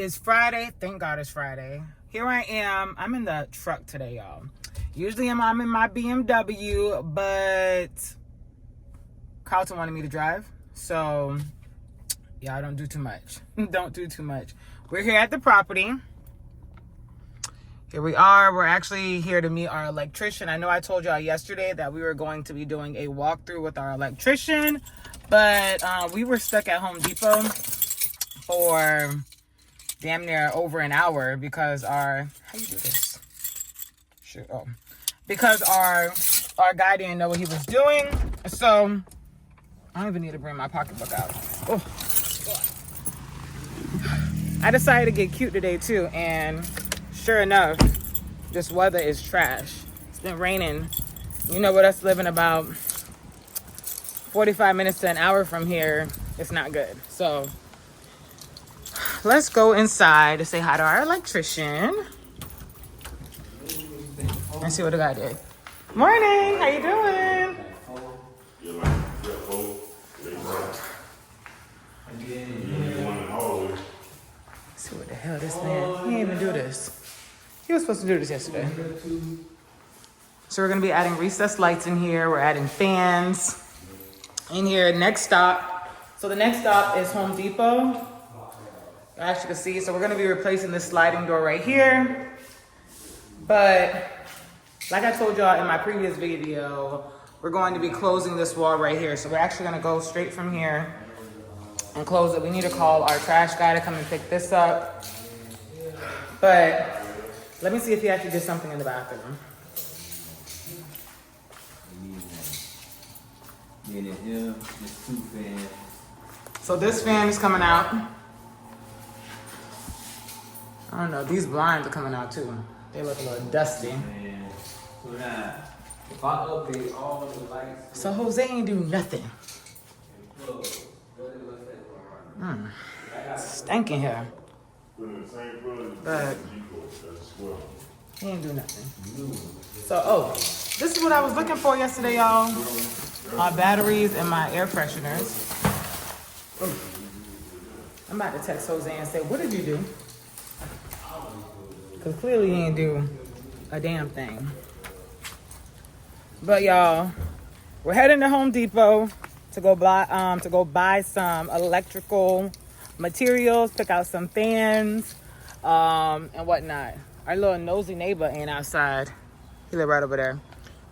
is Friday. Thank God it's Friday. Here I am. I'm in the truck today, y'all. Usually I'm in my BMW, but Carlton wanted me to drive. So, yeah, I don't do too much. Don't do too much. We're here at the property. Here we are. We're actually here to meet our electrician. I know I told y'all yesterday that we were going to be doing a walkthrough with our electrician, but we were stuck at Home Depot for damn near over an hour because our, how you do this? Sure. Oh, because our guy didn't know what he was doing. So I don't even need to bring my pocketbook out. Oh, I decided to get cute today too, and sure enough, this weather is trash. It's been raining. You know what, us living about 45 minutes to an hour from here, it's not good. So let's go inside to say hi to our electrician. Let's see what the guy did. Morning, how you doing? See what the hell this man, he didn't even do this. He was supposed to do this yesterday. So we're gonna be adding recessed lights in here. We're adding fans in here. Next stop. So the next stop is Home Depot. As you can see, so we're gonna be replacing this sliding door right here. But like I told y'all in my previous video, we're going to be closing this wall right here. So we're actually gonna go straight from here and close it. We need to call our trash guy to come and pick this up. But let me see if he actually did something in the bathroom. So this fan is coming out. I don't know, these blinds are coming out too. They look a little dusty. So now, if I update all the lights. So Jose ain't do nothing. Stinking here. But he ain't do nothing. So, this is what I was looking for yesterday, y'all. Batteries and my air fresheners. I'm about to text Jose and say, what did you do? Because clearly he didn't do a damn thing. But y'all, we're heading to Home Depot to go buy some electrical materials, pick out some fans, and whatnot. Our little nosy neighbor ain't outside. He live right over there.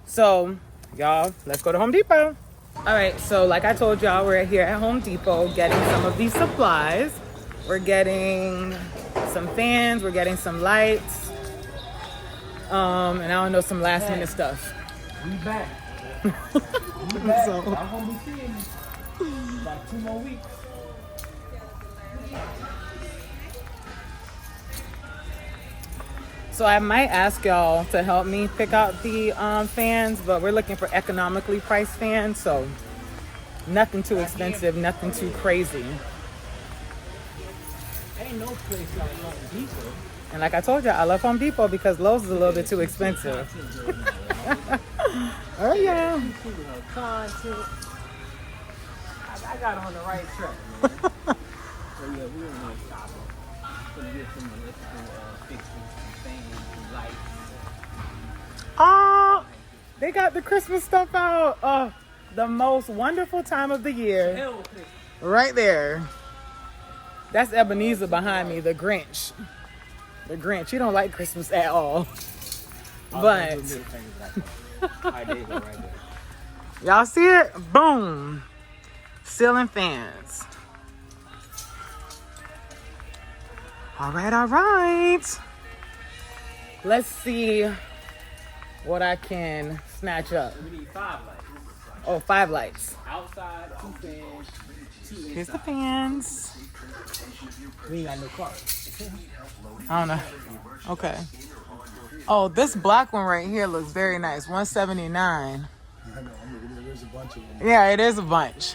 So, y'all, let's go to Home Depot. All right, so like I told y'all, we're here at Home Depot getting some of these supplies. We're getting some fans, we're getting some lights, and I don't know, some last minute stuff. We back. We back. So, I'm gonna be seeing you about 2 more weeks. So I might ask y'all to help me pick out the fans, but we're looking for economically priced fans, so nothing too expensive, nothing too crazy. Ain't no place like Home Depot. And like I told you, I love Home Depot because Lowe's is a little bit too expensive. Oh yeah. I got on the right track, man. So yeah, we're gonna stop. Gonna get some electrical fixings, some things, some lights. Oh, they got the Christmas stuff out. Oh, the most wonderful time of the year. Right there. That's Ebenezer behind me, the Grinch. The Grinch. He don't like Christmas at all. But y'all see it? Boom. Ceiling fans. All right. Let's see what I can snatch up. we need 5 lights. Oh, 5 lights. Outside, 2 fans, 2 inside. Here's the fans. We ain't got no car. I don't know. Okay. Oh, this black one right here looks very nice. $179. I know, there's a bunch of them. Yeah, it is a bunch.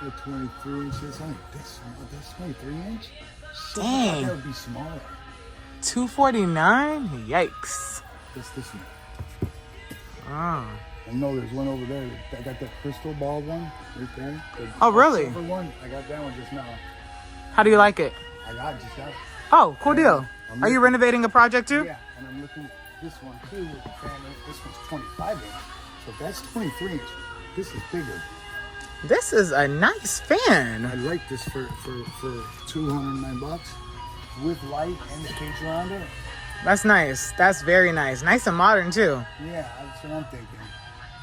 They're 23 inches. That's 23 inch? Shit, Dang. I thought that would be smaller. $249? Yikes. It's this one. Oh. I know there's one over there. I got that crystal ball one right there. Oh, really? Silver one. I got that one just now. How do you like it? just got it. Oh, cool deal. Are you renovating a project too? Yeah, and I'm looking at this one too with the fan. This one's 25 inch, so that's 23 inch. This is bigger. This is a nice fan. I like this for $209 with light and the cage around it. That's nice. That's very nice. Nice and modern too. Yeah, that's what I'm thinking.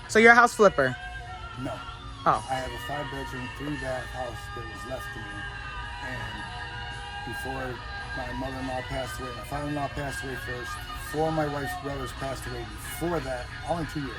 So you're a house flipper? No. Oh. I have a 5-bedroom, 3-bath house that was left to me. And before my mother-in-law passed away, my father-in-law passed away first. 4 of my wife's brothers passed away before that, all in 2 years.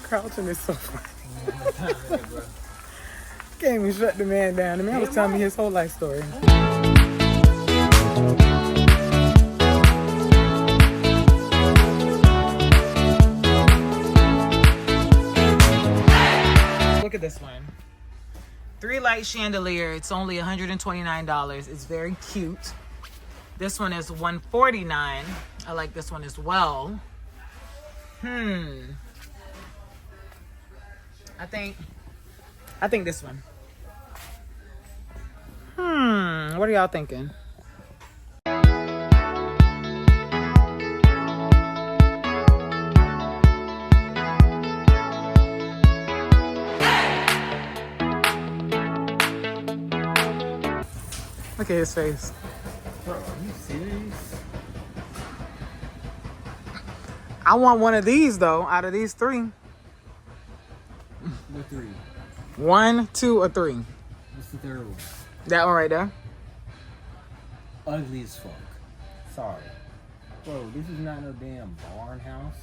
Carlton is so funny. Can't even shut the man down. The man was telling me his whole life story. Look at this one. 3-light chandelier. It's only $129. It's very cute. This one is $149. I like this one as well. I think this one. What are y'all thinking? Look at his face. Bro, are you serious? I want one of these though, out of these 3. What 3? 1, 2, or 3. What's the third one? That one right there. Ugly as fuck. Sorry. Bro, this is not no damn barn house.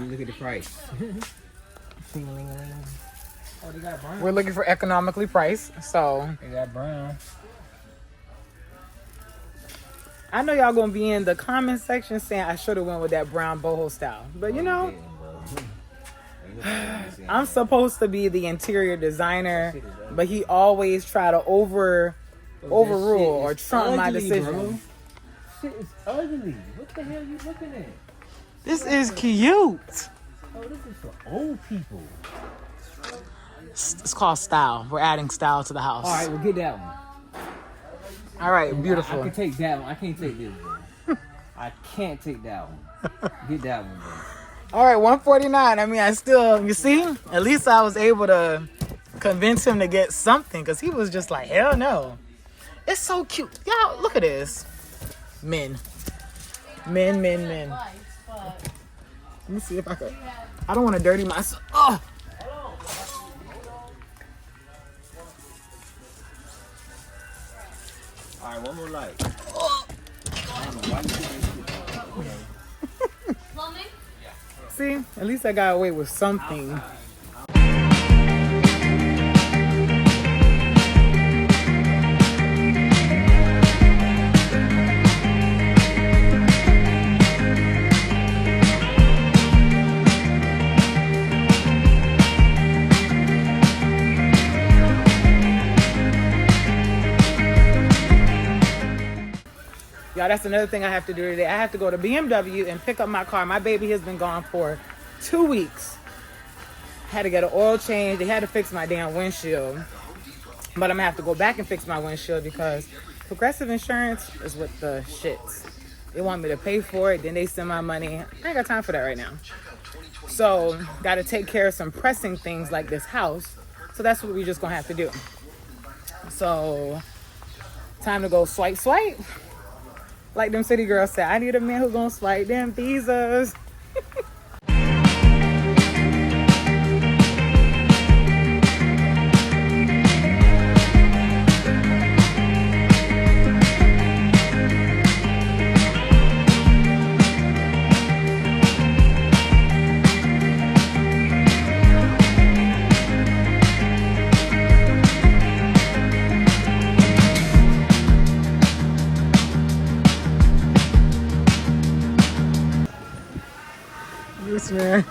Look at the price. Oh, they got brown. We're looking for economically priced, so They got brown. I know y'all gonna be in the comment section saying I should have went with that brown boho style, but you know, I'm supposed to be the interior designer, but he always try to overrule or trump my decision. Bro. Shit is ugly. What the hell are you looking at? This is cute. Oh, this is for old people. It's called style. We're adding style to the house. All right, we'll get that one. All right, I beautiful. can take that one. I can't take this one. I can't take that one. Get that one, bro. All right, $149. I mean, I still, you see, at least I was able to convince him to get something because he was just like, hell no. It's so cute. Y'all, look at this. Men. Let me see if I could. I don't want to dirty myself. Oh. All right, one more light. Oh. I don't know why you did this. Plumbing? See, at least I got away with something. Y'all, that's another thing I have to do today. I have to go to BMW and pick up my car. My baby has been gone for 2 weeks. Had to get an oil change. They had to fix my damn windshield. But I'm gonna have to go back and fix my windshield because Progressive Insurance is with the shits. They want me to pay for it, then they send my money. I ain't got time for that right now. So, gotta take care of some pressing things like this house. So that's what we just gonna have to do. So, time to go swipe, swipe. Like them city girls said, I need a man who gonna swipe them visas. Yes, man.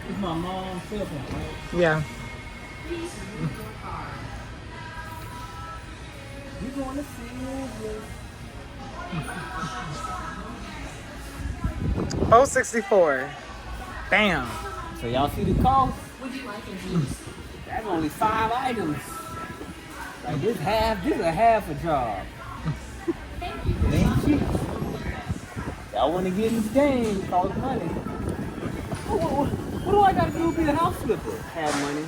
It's my mom's cell phone, right? Yeah. You going to see it? 064. Bam. So y'all see the cost? That's only 5 items. Like this is a half a job. It ain't cheap. Y'all want to get in this game, it costs money. What do I gotta do to be a house flipper? Have money.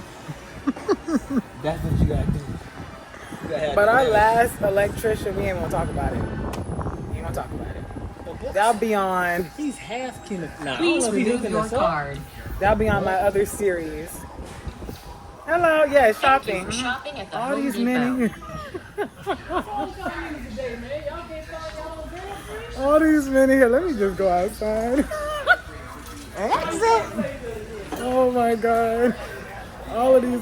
That's what you gotta do. You gotta have But our cash. last electrician, we ain't gonna talk about it. We ain't gonna talk about it. That'll be on. He's half kin. Nah, Please I don't know if he's remove hooking your us up. card. That'll be on my other series. Hello, yeah, shopping. Thank you for shopping at the All Home these Depot. many. All these many here. Let me just go outside. Exit. Oh my God. All of these.